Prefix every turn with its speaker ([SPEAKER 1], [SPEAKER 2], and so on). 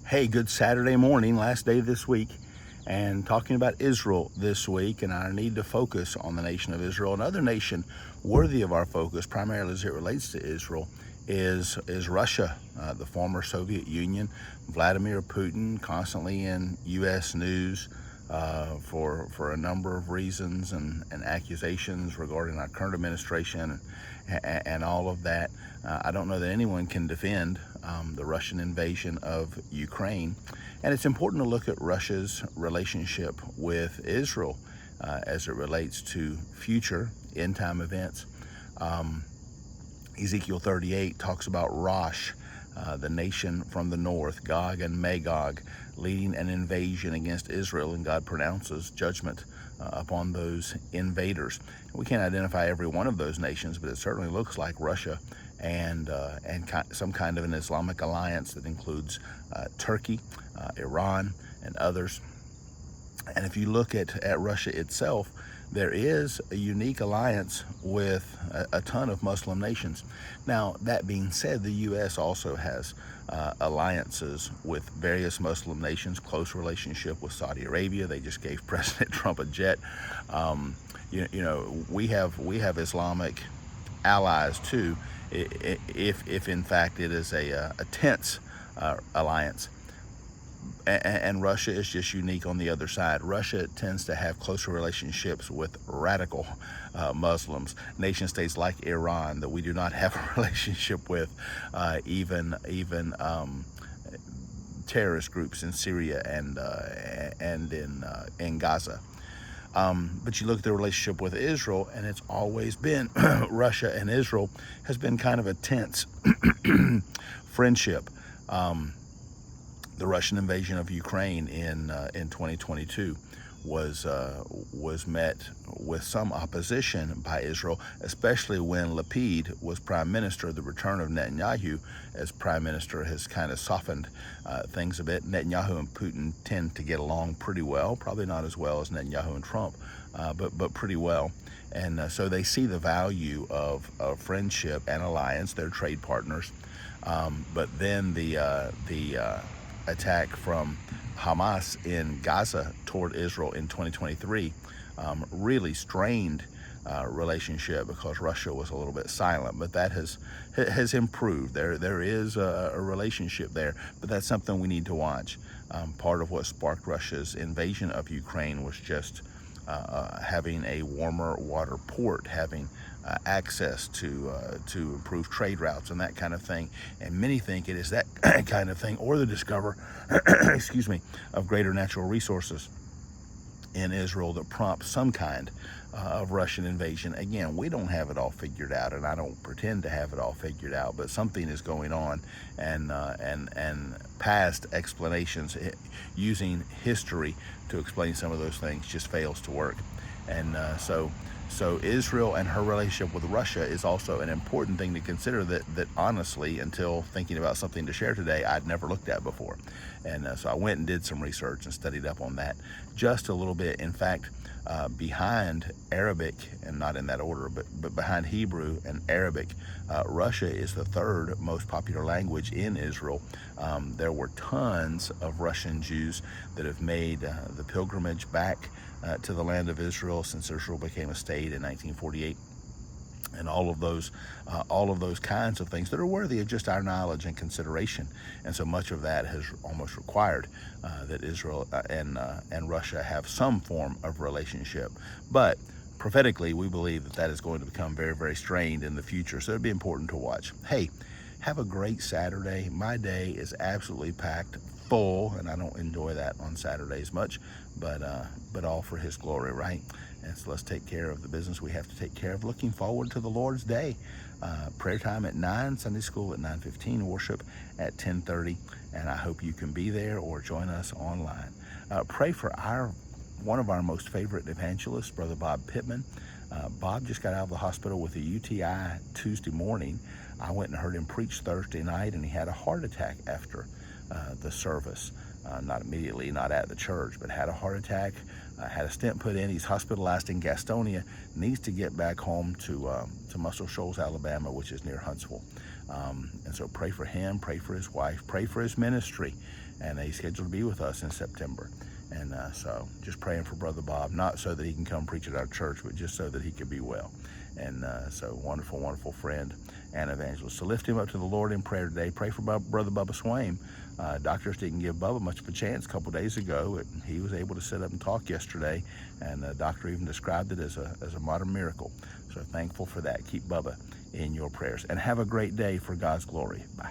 [SPEAKER 1] Hey, good Saturday morning, last day of this week, and talking about Israel this week and our need to focus on the nation of Israel. Another nation worthy of our focus, primarily as it relates to Israel, is Russia, the former Soviet Union. Vladimir Putin, constantly in U.S. news for a number of reasons and accusations regarding our current administration and all of that. I don't know that anyone can defend the Russian invasion of Ukraine. And it's important to look at Russia's relationship with Israel as it relates to future end-time events. Ezekiel 38 talks about Rosh, the nation from the north, Gog and Magog, leading an invasion against Israel, and God pronounces judgment upon those invaders. We can't identify every one of those nations, but it certainly looks like Russia and some kind of an Islamic alliance that includes Turkey, Iran, and others. And if you look at Russia itself, there is a unique alliance with a ton of Muslim nations. Now, that being said, the U.S. also has alliances with various Muslim nations, close relationship with Saudi Arabia. They just gave President Trump a jet. We have Islamic allies too, if in fact it is a tense alliance. And Russia is just unique on the other side. Russia tends to have closer relationships with radical Muslims, nation states like Iran that we do not have a relationship with, even terrorist groups in Syria and in Gaza. But you look at the relationship with Israel, and it's always been Russia and Israel has been kind of a tense friendship. The Russian invasion of Ukraine in 2022 was met with some opposition by Israel, especially when Lapid was prime minister. The return of Netanyahu as prime minister has kind of softened things a bit. Netanyahu and Putin tend to get along pretty well, probably not as well as Netanyahu and Trump, but pretty well. And so they see the value of friendship and alliance. They're trade partners. But then the attack from Hamas in Gaza toward Israel in 2023 really strained relationship because Russia was a little bit silent, but that has improved. There is a relationship there, but that's something we need to watch. Part of what sparked Russia's invasion of Ukraine was just having a warmer water port, having access to improve trade routes and that kind of thing. And many think it is that kind of thing, or the discover, excuse me, of greater natural resources in Israel that prompts some kind of Russian invasion. Again, we don't have it all figured out, and I don't pretend to have it all figured out, but something is going on, and past explanations using history to explain some of those things just fails to work. And so Israel and her relationship with Russia is also an important thing to consider that honestly, until thinking about something to share today, I'd never looked at before. And so I went and did some research and studied up on that just a little bit. In fact, behind Arabic, and not in that order, but behind Hebrew and Arabic, Russia is the third most popular language in Israel. There were tons of Russian Jews that have made the pilgrimage back to the land of Israel since Israel became a state in 1948. And all of those kinds of things that are worthy of just our knowledge and consideration. And so much of that has almost required that Israel and Russia have some form of relationship. But prophetically, we believe that is going to become very, very strained in the future. So it'd be important to watch. Hey, have a great Saturday. My day is absolutely packed full, and I don't enjoy that on Saturdays much, but all for His glory, right? And so let's take care of the business we have to take care of. Looking forward to the Lord's Day. Prayer time at 9, Sunday school at 9:15, worship at 10:30, and I hope you can be there or join us online. Pray for one of our most favorite evangelists, Brother Bob Pittman. Bob just got out of the hospital with a UTI Tuesday morning. I went and heard him preach Thursday night, and he had a heart attack after the service. Not immediately, not at the church, but had a heart attack, had a stent put in. He's hospitalized in Gastonia, needs to get back home to Muscle Shoals, Alabama, which is near Huntsville. And so pray for him, pray for his wife, pray for his ministry. And he's scheduled to be with us in September. And so just praying for Brother Bob, not so that he can come preach at our church, but just so that he can be well. And so wonderful, wonderful friend and evangelist. So lift him up to the Lord in prayer today. Pray for Brother Bubba Swaim. Doctors didn't give Bubba much of a chance a couple days ago. He was able to sit up and talk yesterday, and the doctor even described it as a modern miracle. So thankful for that. Keep Bubba in your prayers. And have a great day for God's glory. Bye.